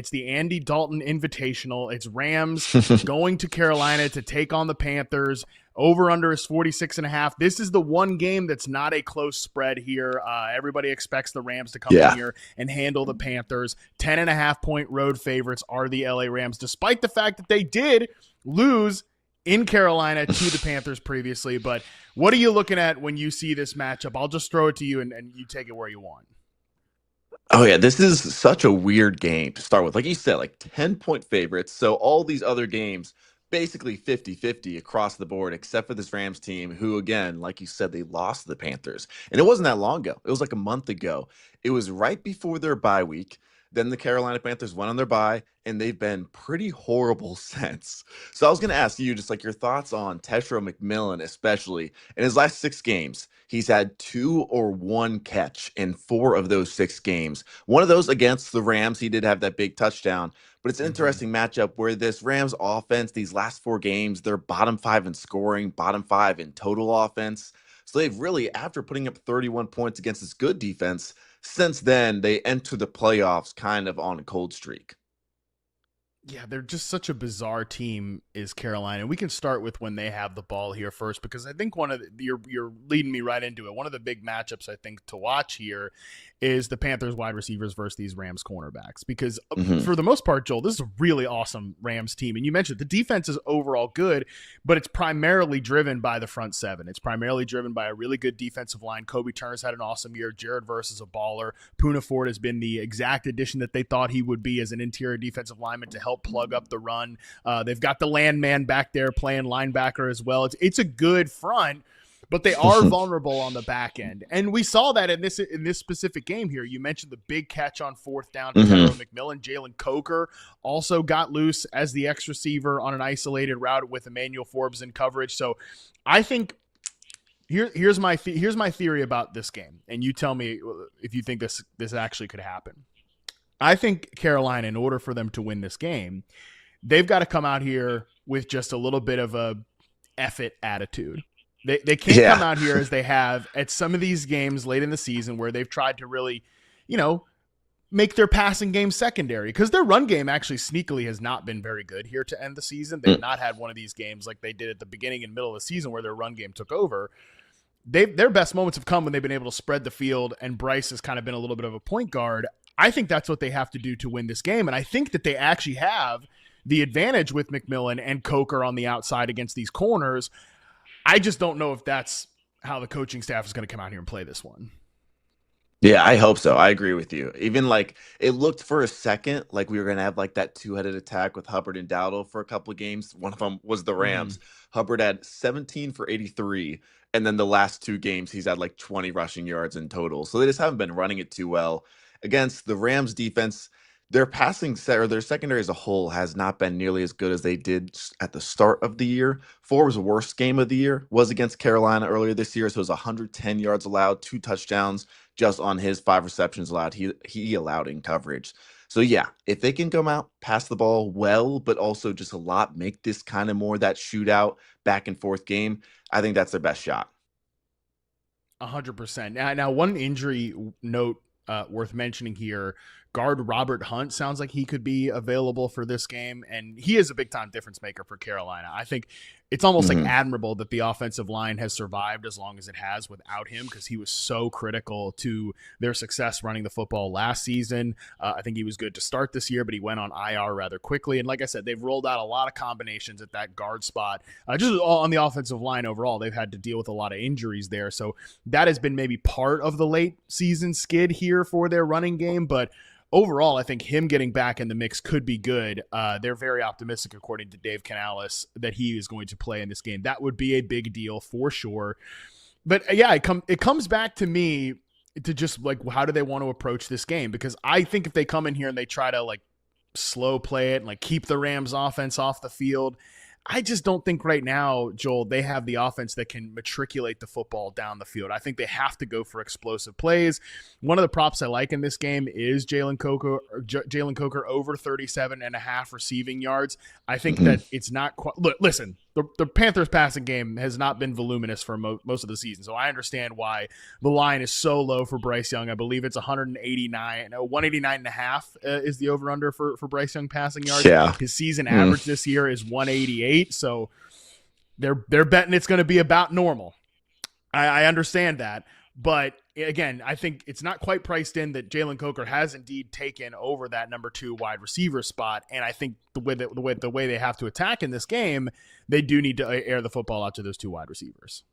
It's the Andy Dalton Invitational. It's Rams going to Carolina to take on the Panthers. Over under is 46.5. This is the one game that's not a close spread here. Everybody expects the Rams to come in here and handle the Panthers. 10.5-point road favorites are the LA Rams, despite the fact that they did lose in Carolina to the Panthers previously. But what are you looking at when you see this matchup? I'll just throw it to you and you take it where you want. Oh, yeah, this is such a weird game to start with. Like you said, like 10-point favorites. So all these other games, basically 50-50 across the board, except for this Rams team, who, again, like you said, they lost to the Panthers. And it wasn't that long ago. It was like a month ago. It was right before their bye week. Then the Carolina Panthers went on their bye, and they've been pretty horrible since. So I was going to ask you just like your thoughts on Teshro McMillan, especially. In his last 6 games, he's had 2 or 1 catch in 4 of those 6 games. One of those against the Rams, he did have that big touchdown. But it's an interesting matchup where this Rams offense, these last 4 games, they're bottom 5 in scoring, bottom 5 in total offense. So they've really, after putting up 31 points against this good defense, since then, they enter the playoffs kind of on a cold streak. Yeah, they're just such a bizarre team is Carolina. We can start with when they have the ball here first, because I think you're leading me right into it. One of the big matchups I think to watch here is the Panthers wide receivers versus these Rams cornerbacks, because for the most part, Joel, this is a really awesome Rams team. And you mentioned the defense is overall good, but it's primarily driven by the front 7. It's primarily driven by a really good defensive line. Kobe Turner's had an awesome year. Jared Verse is a baller. Poona Ford has been the exact addition that they thought he would be as an interior defensive lineman to help plug up the run. They've got the landman back there playing linebacker as well. It's a good front, but they are vulnerable on the back end. And we saw that in this specific game here. You mentioned the big catch on 4th down to Tyrone McMillan. Jalen Coker also got loose as the X receiver on an isolated route with Emmanuel Forbes in coverage. So I think here's my theory about this game, and you tell me if you think this actually could happen. I think Carolina, in order for them to win this game, they've got to come out here with just a little bit of a F it attitude. They can't come out here as they have at some of these games late in the season where they've tried to really, make their passing game secondary, because their run game actually sneakily has not been very good here to end the season. They've not had one of these games like they did at the beginning and middle of the season where their run game took over. Their best moments have come when they've been able to spread the field, and Bryce has kind of been a little bit of a point guard. I think that's what they have to do to win this game, and I think that they actually have the advantage with McMillan and Coker on the outside against these corners. I just don't know if that's how the coaching staff is going to come out here and play this one. Yeah, I hope so. I agree with you. Even like it looked for a second like we were going to have like that 2-headed attack with Hubbard and Dowdle for a couple of games. One of them was the Rams. Hubbard had 17 for 83. And then the last 2 games, he's had like 20 rushing yards in total. So they just haven't been running it too well. Against the Rams defense, their passing set or their secondary as a whole has not been nearly as good as they did at the start of the year. Forbes' worst game of the year was against Carolina earlier this year. So it was 110 yards allowed, 2 touchdowns just on his 5 receptions allowed. He allowed in coverage. So yeah, if they can come out, pass the ball well, but also just a lot, make this kind of more that shootout back and forth game, I think that's their best shot. 100%. Now one injury note worth mentioning here, guard Robert Hunt sounds like he could be available for this game, and he is a big-time difference maker for Carolina. I think it's almost like admirable that the offensive line has survived as long as it has without him, because he was so critical to their success running the football last season. I think he was good to start this year, but he went on IR rather quickly. And like I said, they've rolled out a lot of combinations at that guard spot. Just on the offensive line overall, they've had to deal with a lot of injuries there. So that has been maybe part of the late season skid here for their running game, but overall, I think him getting back in the mix could be good. They're very optimistic, according to Dave Canales, that he is going to play in this game. That would be a big deal for sure. But yeah, it comes back to me to just like, how do they want to approach this game? Because I think if they come in here and they try to like slow play it and like keep the Rams offense off the field, I just don't think right now, Joel, they have the offense that can matriculate the football down the field. I think they have to go for explosive plays. One of the props I like in this game is Jalen Coker over 37.5 receiving yards. I think that it's not quite – listen, the Panthers passing game has not been voluminous for most of the season. So I understand why the line is so low for Bryce Young. I believe it's 189.5 is the over under for Bryce Young passing yards. Yeah. His season average this year is 188. So they're betting it's going to be about normal. I understand that. But again, I think it's not quite priced in that Jalen Coker has indeed taken over that number 2 wide receiver spot. And I think the way they have to attack in this game, they do need to air the football out to those 2 wide receivers.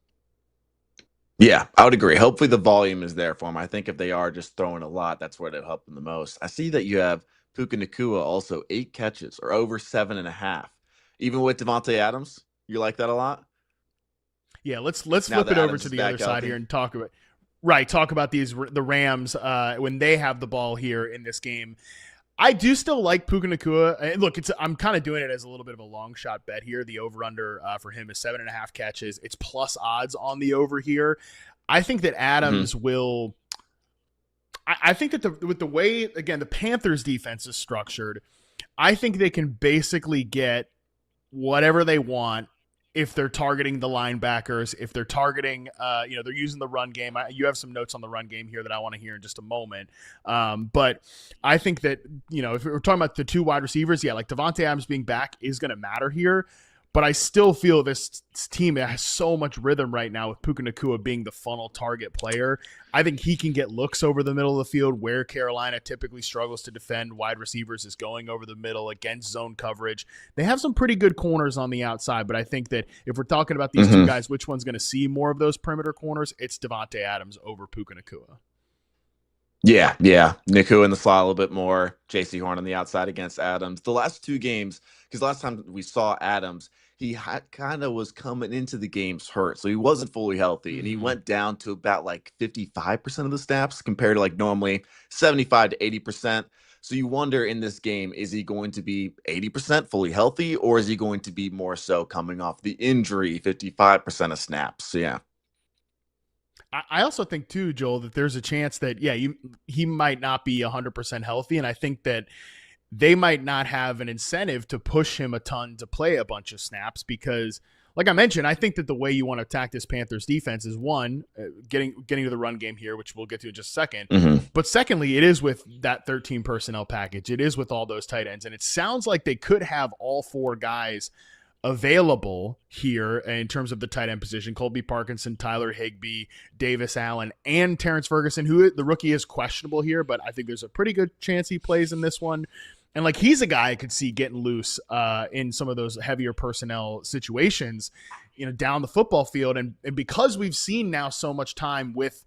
Yeah, I would agree. Hopefully the volume is there for them. I think if they are just throwing a lot, that's where they'll help them the most. I see that you have Puka Nacua also 8 catches or over 7.5. Even with Devontae Adams, you like that a lot? Yeah, let's flip it over to the other side here and talk about the Rams when they have the ball here in this game. I do still like Puka Nacua. Look, I'm kind of doing it as a little bit of a long shot bet here. The over under for him is 7.5 catches. It's plus odds on the over here. I think that Adams will. I think that with the way again the Panthers defense is structured, I think they can basically get whatever they want. If they're targeting the linebackers, if they're targeting, they're using the run game. You have some notes on the run game here that I want to hear in just a moment. But I think that, if we're talking about the 2 wide receivers, like Devontae Adams being back is going to matter here. But I still feel this team has so much rhythm right now with Puka Nacua being the funnel target player. I think he can get looks over the middle of the field where Carolina typically struggles to defend wide receivers is going over the middle against zone coverage. They have some pretty good corners on the outside, but I think that if we're talking about these 2 guys, which one's going to see more of those perimeter corners, it's Devontae Adams over Puka Nacua. Yeah. Nacua in the slot a little bit more. J.C. Horn on the outside against Adams. The last 2 games, because last time we saw Adams, he kind of was coming into the games hurt, so he wasn't fully healthy, and he went down to about 55% of the snaps compared to normally 75 to 80%. So you wonder in this game, is he going to be 80% fully healthy, or is he going to be more so coming off the injury, 55% of snaps? So, yeah. I also think too, Joel, that there's a chance that he might not be 100% healthy, and I think that they might not have an incentive to push him a ton to play a bunch of snaps because, like I mentioned, I think that the way you want to attack this Panthers defense is one, getting to the run game here, which we'll get to in just a second. But secondly, it is with that 13 personnel package. It is with all those tight ends, and it sounds like they could have all 4 guys available here in terms of the tight end position. Colby Parkinson, Tyler Higbee, Davis Allen, and Terrence Ferguson, who the rookie is questionable here, but I think there's a pretty good chance he plays in this one. And he's a guy I could see getting loose in some of those heavier personnel situations, down the football field. And because we've seen now so much time with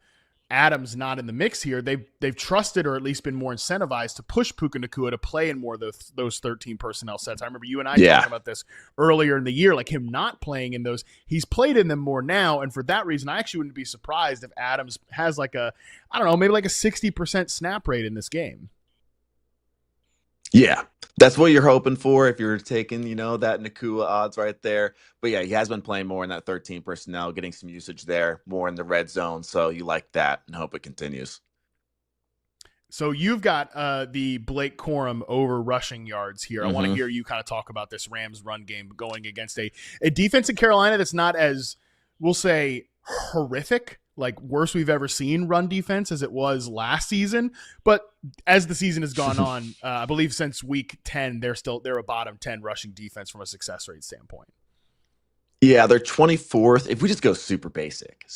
Adams not in the mix here, they've trusted or at least been more incentivized to push Puka Nacua to play in more of those 13 personnel sets. I remember you and I talking about this earlier in the year, him not playing in those. He's played in them more now, and for that reason, I actually wouldn't be surprised if Adams has maybe a 60% snap rate in this game. Yeah, that's what you're hoping for if you're taking, that Nacua odds right there. But yeah, he has been playing more in that 13 personnel, getting some usage there, more in the red zone. So you like that and hope it continues. So you've got the Blake Corum over rushing yards here. I want to hear you kind of talk about this Rams run game going against a defense in Carolina that's not as, we'll say, horrific, worst we've ever seen run defense as it was last season. But as the season has gone on, I believe since week 10, they're a bottom 10 rushing defense from a success rate standpoint. Yeah, they're 24th. If we just go super basic,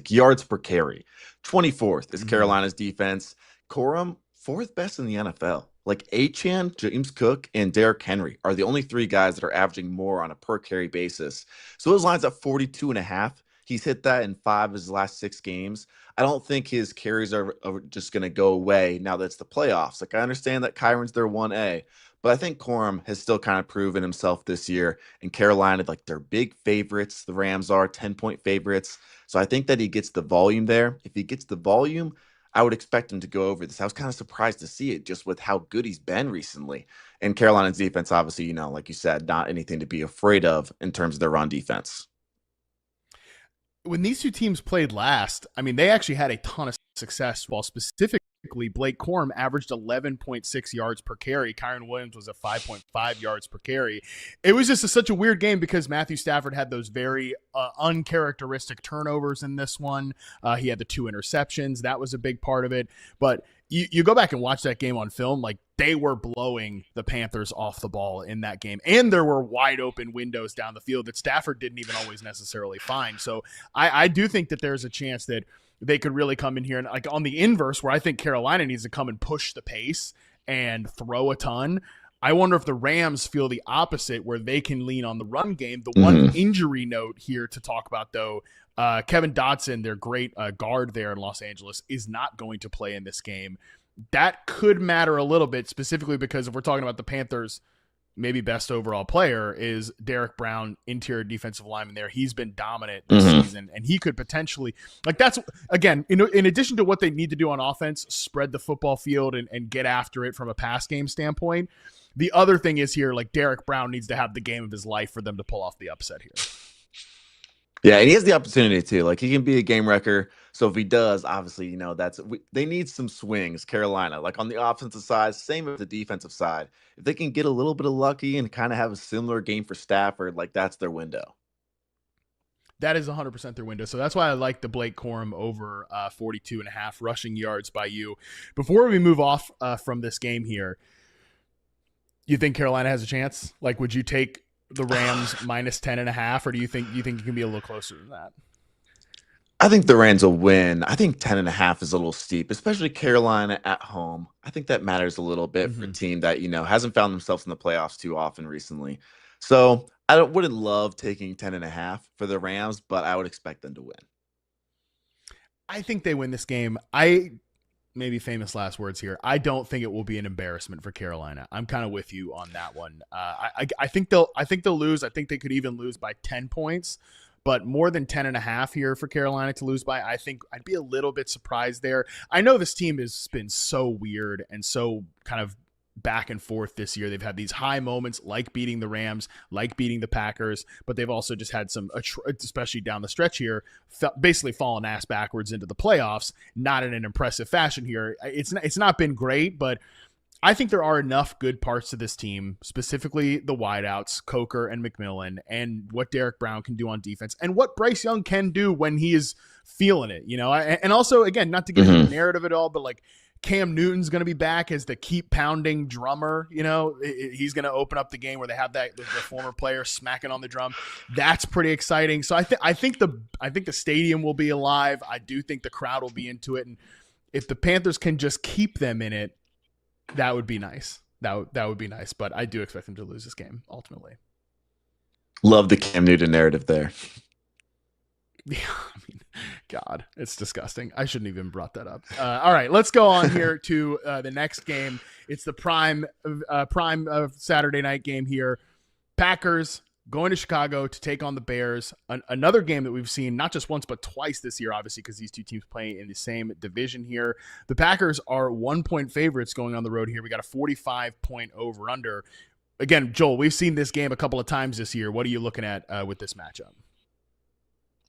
yards per carry, 24th is Carolina's defense. Corum, 4th best in the NFL. Achane, James Cook, and Derrick Henry are the only 3 guys that are averaging more on a per carry basis. So his line's at 42.5. He's hit that in 5 of his last 6 games. I don't think his carries are just going to go away now that it's the playoffs. I understand that Kyron's their 1A, but I think Corum has still kind of proven himself this year. And Carolina, they're big favorites. The Rams are 10-point favorites. So I think that he gets the volume there. If he gets the volume, I would expect him to go over this. I was kind of surprised to see it just with how good he's been recently. And Carolina's defense, obviously, like you said, not anything to be afraid of in terms of their run defense. When these 2 teams played last, they actually had a ton of success, while specifically Blake Corum averaged 11.6 yards per carry. Kyron Williams was at 5.5 yards per carry. It was just such a weird game because Matthew Stafford had those very uncharacteristic turnovers in this one. He had the 2 interceptions. That was a big part of it. But you go back and watch that game on film, like they were blowing the Panthers off the ball in that game. And there were wide open windows down the field that Stafford didn't even always necessarily find. So I do think that there's a chance that they could really come in here and, like, on the inverse, where I think Carolina needs to come and push the pace and throw a ton. I wonder if the Rams feel the opposite, where they can lean on the run game. The one injury note here to talk about, though, Kevin Dotson, their great guard there in Los Angeles, is not going to play in this game. That could matter a little bit, specifically because if we're talking about the Panthers' maybe best overall player is Derek Brown, interior defensive lineman there. He's been dominant this season, and he could potentially, like, that's, again, in addition to what they need to do on offense, spread the football field and get after it from a pass game standpoint. The other thing is here, like, Derek Brown needs to have the game of his life for them to pull off the upset here. Yeah, and he has the opportunity to. Like, he can be a game wrecker. So if he does, obviously, you know, they need some swings, Carolina. Like, on the offensive side, same as the defensive side. If they can get a little bit of lucky and kind of have a similar game for Stafford, like, that's their window. That is 100% their window. So that's why I like the Blake Corum over 42.5 rushing yards by you. Before we move off from this game here, you think Carolina has a chance? Like, would you take the Rams minus 10.5, or do you think it can be a little closer than that? I think the Rams will win. I think 10.5 is a little steep, especially Carolina at home. I think that matters a little bit for a team that, you know, hasn't found themselves in the playoffs too often recently. So I wouldn't love taking 10.5 for the Rams, but I would expect them to win. I think they win this game. Maybe famous last words here. I don't think it will be an embarrassment for Carolina. I'm kind of with you on that one. I think they'll lose. I think they could even lose by 10 points, but more than 10.5 here for Carolina to lose by, I think I'd be a little bit surprised there. I know this team has been so weird and so kind of back and forth this year. They've had these high moments like beating the Rams, like beating the Packers, but they've also just had some, especially down the stretch here, basically fallen ass backwards into the playoffs, not in an impressive fashion here. It's not been great, but I think there are enough good parts to this team, specifically the wideouts, Coker and McMillan, and what Derek Brown can do on defense, and what Bryce Young can do when he is feeling it, you know? And also, again, not to get into the narrative at all, but like, Cam Newton's going to be back as the keep pounding drummer. You know, he's going to open up the game where they have the former player smacking on the drum. That's pretty exciting. So I think the stadium will be alive. I do think the crowd will be into it. And if the Panthers can just keep them in it, that would be nice. That would be nice. But I do expect them to lose this game ultimately. Love the Cam Newton narrative there. Yeah, I mean, God, it's disgusting. I shouldn't even brought that up. All right, let's go on here to the next game. It's the prime Saturday night game here. Packers going to Chicago to take on the Bears. Another game that we've seen not just once but twice this year, obviously, because these two teams play in the same division here. The Packers are 1-point favorites going on the road here. We got a 45-point over-under. Again, Joel, we've seen this game a couple of times this year. What are you looking at with this matchup?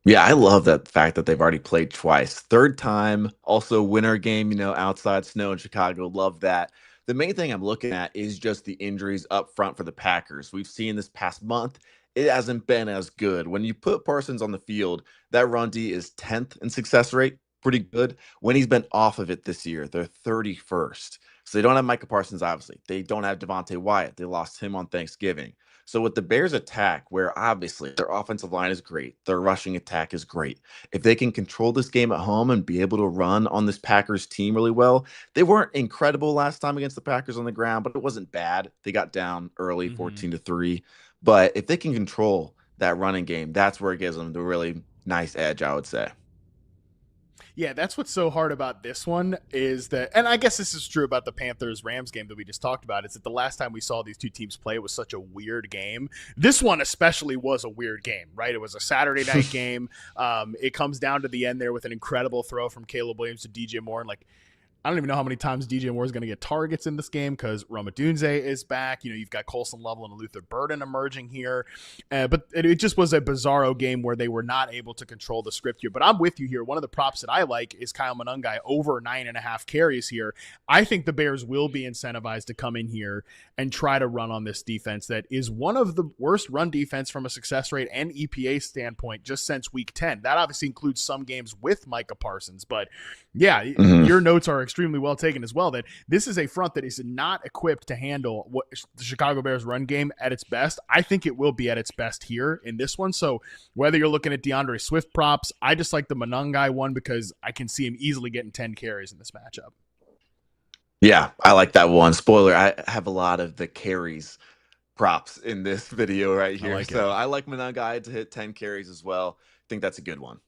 Yeah, I love that fact that they've already played twice. Third time, also winter game, you know, outside snow in Chicago. Love that. The main thing I'm looking at is just the injuries up front for the Packers. We've seen this past month, it hasn't been as good. When you put Parsons on the field, that run D is 10th in success rate, pretty good. When he's been off of it this year, they're 31st. So they don't have Micah Parsons, obviously. They don't have Devontae Wyatt. They lost him on Thanksgiving. So with the Bears attack, where obviously their offensive line is great, their rushing attack is great. If they can control this game at home and be able to run on this Packers team really well, they weren't incredible last time against the Packers on the ground, but it wasn't bad. They got down early, 14-3. But if they can control that running game, that's where it gives them the really nice edge, I would say. Yeah, that's what's so hard about this one is that, and I guess this is true about the Panthers-Rams game that we just talked about, is that the last time we saw these two teams play, it was such a weird game. This one especially was a weird game, right? It was a Saturday night game. It comes down to the end there with an incredible throw from Caleb Williams to DJ Moore. And like, I don't even know how many times DJ Moore is going to get targets in this game because Roma Dunze is back. You've got Colson Lovell and Luther Burden emerging here. But it just was a bizarro game where they were not able to control the script here. But I'm with you here. One of the props that I like is Kyle Monangai over 9.5 carries here. I think the Bears will be incentivized to come in here and try to run on this defense that is one of the worst run defense from a success rate and EPA standpoint just since week 10. That obviously includes some games with Micah Parsons. But yeah, your notes are extremely well taken as well, that this is a front that is not equipped to handle what the Chicago Bears run game at its best. I think it will be at its best here in this one. So whether you're looking at DeAndre Swift props, I just like the Monangai one because I can see him easily getting 10 carries in this matchup. Yeah, I like that one. Spoiler, I have a lot of the carries props in this video right here. I like Monangai to hit 10 carries as well. I think that's a good one.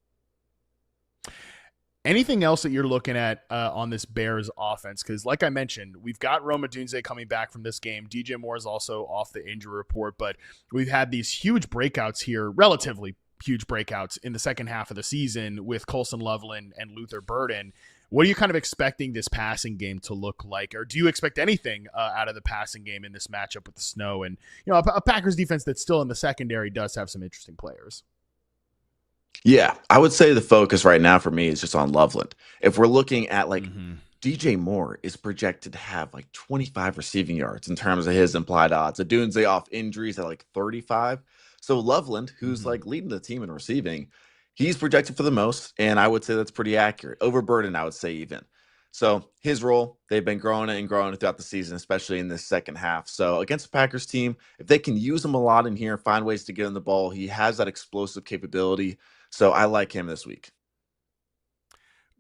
Anything else that you're looking at on this Bears offense? Because like I mentioned, we've got Roma Dunze coming back from this game. DJ Moore is also off the injury report, but we've had these huge breakouts here, relatively huge breakouts in the second half of the season with Colson Loveland and Luther Burden. What are you kind of expecting this passing game to look like? Or do you expect anything out of the passing game in this matchup with the snow? And, a Packers defense that's still in the secondary does have some interesting players. Yeah, I would say the focus right now for me is just on Loveland. If we're looking at DJ Moore is projected to have 25 receiving yards in terms of his implied odds. Adunze off injuries at 35. So Loveland, who's leading the team in receiving, he's projected for the most, and I would say that's pretty accurate. Overburden, I would say even. So his role, they've been growing and growing throughout the season, especially in this second half. So against the Packers team, if they can use him a lot in here, find ways to get him the ball, he has that explosive capability. So I like him this week.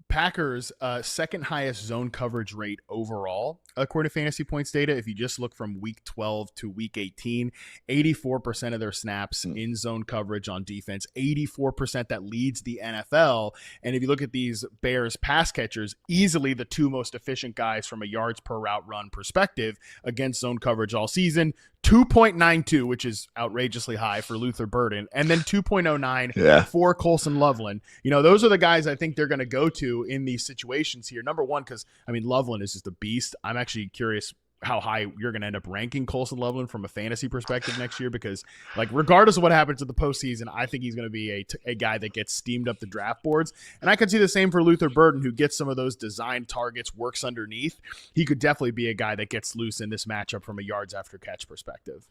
Packers second highest zone coverage rate overall, according to Fantasy Points data. If you just look from week 12 to week 18, 84% of their snaps in zone coverage on defense, 84% that leads the NFL. And if you look at these Bears pass catchers, easily the two most efficient guys from a yards per route run perspective against zone coverage all season. 2.92, which is outrageously high for Luther Burden, and then 2.09 for Colson Loveland. Those are the guys I think they're going to go to in these situations here. Number one, because, Loveland is just a beast. I'm actually curious how high you're going to end up ranking Colson Loveland from a fantasy perspective next year, because regardless of what happens in the postseason, I think he's going to be a guy that gets steamed up the draft boards. And I could see the same for Luther Burden, who gets some of those design targets, works underneath. He could definitely be a guy that gets loose in this matchup from a yards after catch perspective.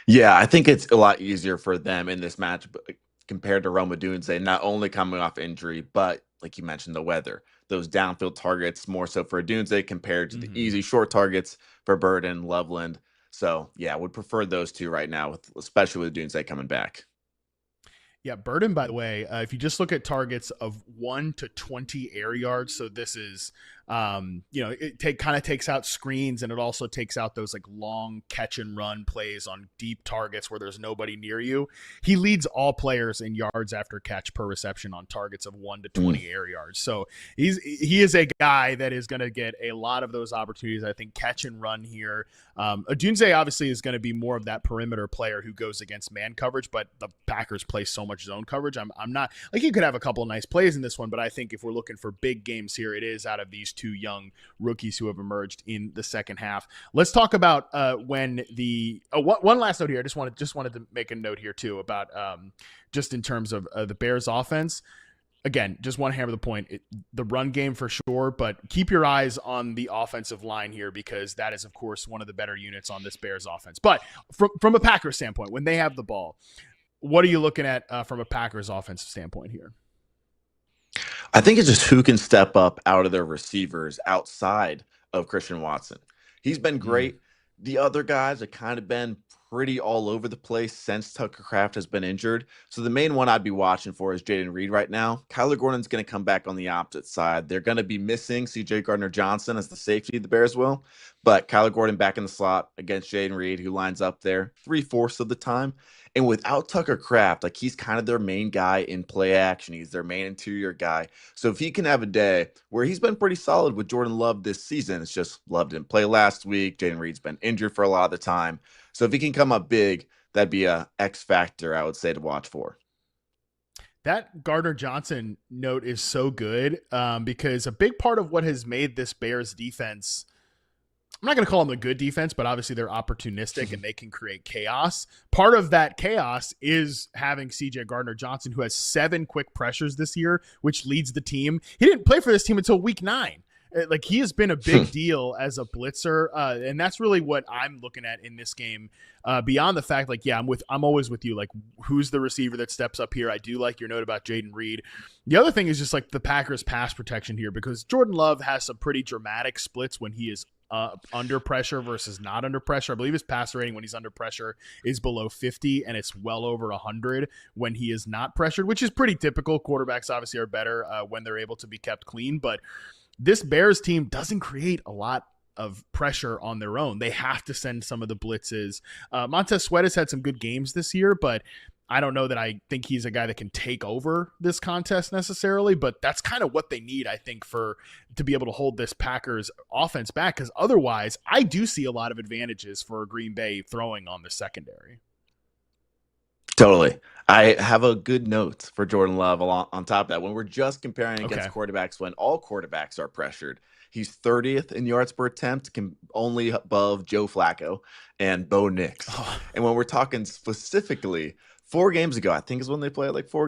Yeah, I think it's a lot easier for them in this match compared to Roma Dunze, not only coming off injury, but like you mentioned, the weather, those downfield targets more so for Dunze compared to the easy short targets for Burden, Loveland. So yeah, I would prefer those two right now, especially with Dunze coming back. Yeah, Burden, by the way, if you just look at targets of 1 to 20 air yards, so this is, it kind of takes out screens, and it also takes out those long catch and run plays on deep targets where there's nobody near you. He leads all players in yards after catch per reception on targets of 1 to 20 air yards. So he is a guy that is going to get a lot of those opportunities. I think catch and run here. Adunze obviously is going to be more of that perimeter player who goes against man coverage, but the Packers play so much zone coverage. I'm not you could have a couple of nice plays in this one, but I think if we're looking for big games here, it is out of these two young rookies who have emerged in the second half. Let's talk about when the one last note here. I just wanted to make a note here too about just in terms of the Bears offense. Again, just want to hammer the point. The run game for sure, but keep your eyes on the offensive line here, because that is, of course, one of the better units on this Bears offense. But from a Packers standpoint, when they have the ball, what are you looking at from a Packers offensive standpoint here? I think it's just who can step up out of their receivers outside of Christian Watson. He's been great. The other guys have kind of been pretty all over the place since Tucker Kraft has been injured. So the main one I'd be watching for is Jaden Reed right now. Kyler Gordon's going to come back on the opposite side. They're going to be missing C.J. Gardner-Johnson as the safety, the Bears will. But Kyler Gordon back in the slot against Jaden Reed, who lines up there 3/4 of the time. And without Tucker Kraft, he's kind of their main guy in play action. He's their main interior guy. So if he can have a day where he's been pretty solid with Jordan Love this season, it's just Love didn't play last week. Jaden Reed's been injured for a lot of the time. So if he can come up big, that'd be a X factor, I would say, to watch for. That Gardner Johnson note is so good because a big part of what has made this Bears defense, I'm not going to call them a good defense, but obviously they're opportunistic and they can create chaos. Part of that chaos is having CJ Gardner Johnson, who has 7 quick pressures this year, which leads the team. He didn't play for this team until week 9. Like, he has been a big deal as a blitzer, and that's really what I'm looking at in this game. Beyond the fact, like, yeah, I'm always with you. Like, who's the receiver that steps up here? I do like your note about Jaden Reed. The other thing is just like the Packers' pass protection here, because Jordan Love has some pretty dramatic splits when he is under pressure versus not under pressure. I believe his passer rating when he's under pressure is below 50, and it's well over 100 when he is not pressured, which is pretty typical. Quarterbacks obviously are better when they're able to be kept clean, but this Bears team doesn't create a lot of pressure on their own. They have to send some of the blitzes. Montez Sweat has had some good games this year, but I don't know that I think he's a guy that can take over this contest necessarily, but that's kind of what they need, I think, to be able to hold this Packers offense back, because otherwise I do see a lot of advantages for Green Bay throwing on the secondary. Totally. I have a good note for Jordan Love on top of that. When we're just comparing against quarterbacks, when all quarterbacks are pressured, he's 30th in yards per attempt, only above Joe Flacco and Bo Nix. And when we're talking specifically 4 games ago, I think is when they played, like 4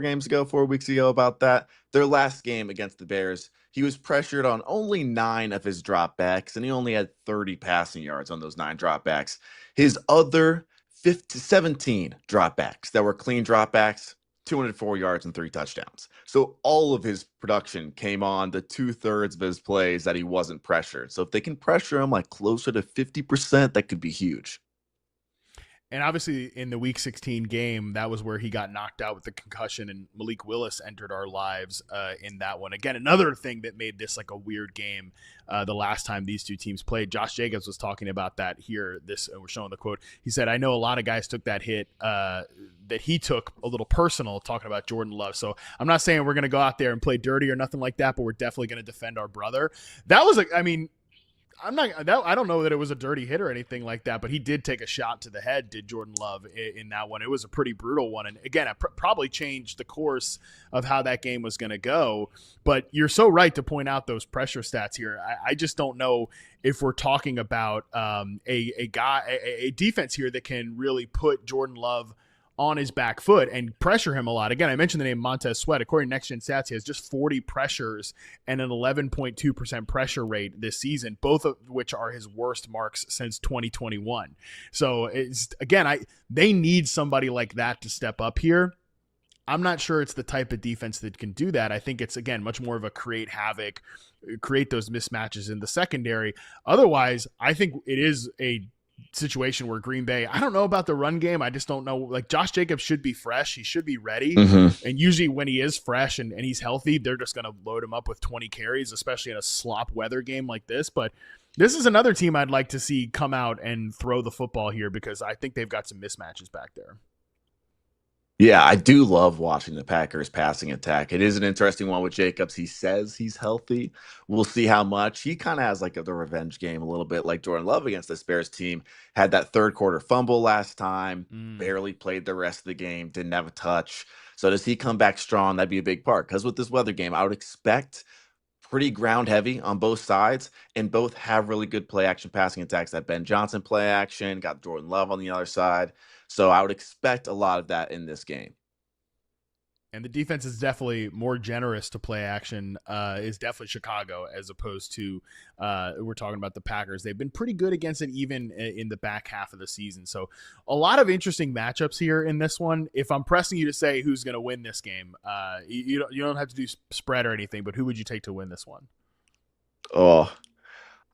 weeks ago, about that, their last game against the Bears, he was pressured on only 9 of his dropbacks, and he only had 30 passing yards on those 9 dropbacks. His other 17 dropbacks that were clean dropbacks, 204 yards and 3 touchdowns. So all of his production came on the 2/3 of his plays that he wasn't pressured. So if they can pressure him like closer to 50%, that could be huge. And obviously in the week 16 game, that was where he got knocked out with the concussion, and Malik Willis entered our lives in that one. Again, another thing that made this like a weird game the last time these two teams played. Josh Jacobs was talking about that here. We're showing the quote. He said, I know a lot of guys took that hit that he took a little personal, talking about Jordan Love. So I'm not saying we're going to go out there and play dirty or nothing like that, but we're definitely going to defend our brother. That was, I don't know that it was a dirty hit or anything like that, but he did take a shot to the head, did Jordan Love, in that one. It was a pretty brutal one. And again, it probably changed the course of how that game was going to go. But you're so right to point out those pressure stats here. I just don't know if we're talking about a defense here that can really put Jordan Love on his back foot and pressure him a lot. Again, I mentioned the name Montez Sweat. According to Next Gen Stats, he has just 40 pressures and an 11.2% pressure rate this season, both of which are his worst marks since 2021. So they need somebody like that to step up here. I'm not sure it's the type of defense that can do that. I think it's, again, much more of a create havoc, create those mismatches in the secondary. Otherwise, I think it is a situation where Green Bay, I don't know about the run game. I just don't know. Like, Josh Jacobs should be fresh. He should be ready. And usually when he is fresh and he's healthy, they're just going to load him up with 20 carries, especially in a slop weather game like this. But this is another team I'd like to see come out and throw the football here, because I think they've got some mismatches back there. Yeah, I do love watching the Packers passing attack. It is an interesting one with Jacobs. He says he's healthy. We'll see how much. He kind of has like the revenge game a little bit, like Jordan Love against this Bears team. Had that 3rd quarter fumble last time, barely played the rest of the game, didn't have a touch. So does he come back strong? That'd be a big part. Because with this weather game, I would expect pretty ground heavy on both sides, and both have really good play action passing attacks. That Ben Johnson play action, got Jordan Love on the other side. So I would expect a lot of that in this game. And the defense is definitely more generous to play action, is definitely Chicago, as opposed to we're talking about the Packers. They've been pretty good against it even in the back half of the season. So a lot of interesting matchups here in this one. If I'm pressing you to say who's going to win this game, you don't have to do spread or anything, but who would you take to win this one? Oh,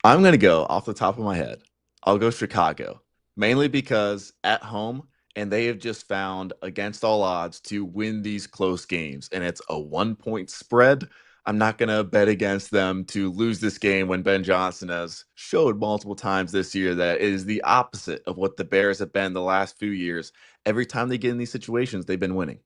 I'm going to go off the top of my head. I'll go Chicago, mainly because at home, and they have just found, against all odds, to win these close games. And it's a 1-point spread. I'm not going to bet against them to lose this game when Ben Johnson has showed multiple times this year that it is the opposite of what the Bears have been the last few years. Every time they get in these situations, they've been winning.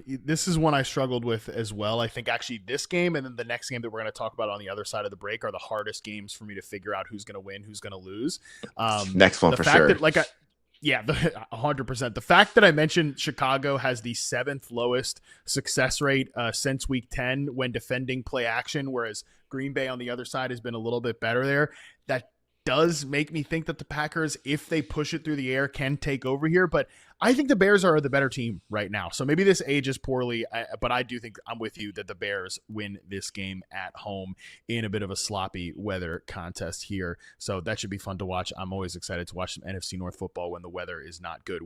This is one I struggled with as well. I think actually this game and then the next game that we're going to talk about on the other side of the break are the hardest games for me to figure out who's going to win, who's going to lose. Next one for sure. Yeah, 100%. The fact that I mentioned Chicago has the seventh lowest success rate since week 10 when defending play action, whereas Green Bay on the other side has been a little bit better there. That does make me think that the Packers, if they push it through the air, can take over here. But I think the Bears are the better team right now. So maybe this ages poorly, but I do think I'm with you that the Bears win this game at home in a bit of a sloppy weather contest here. So that should be fun to watch. I'm always excited to watch some NFC North football when the weather is not good.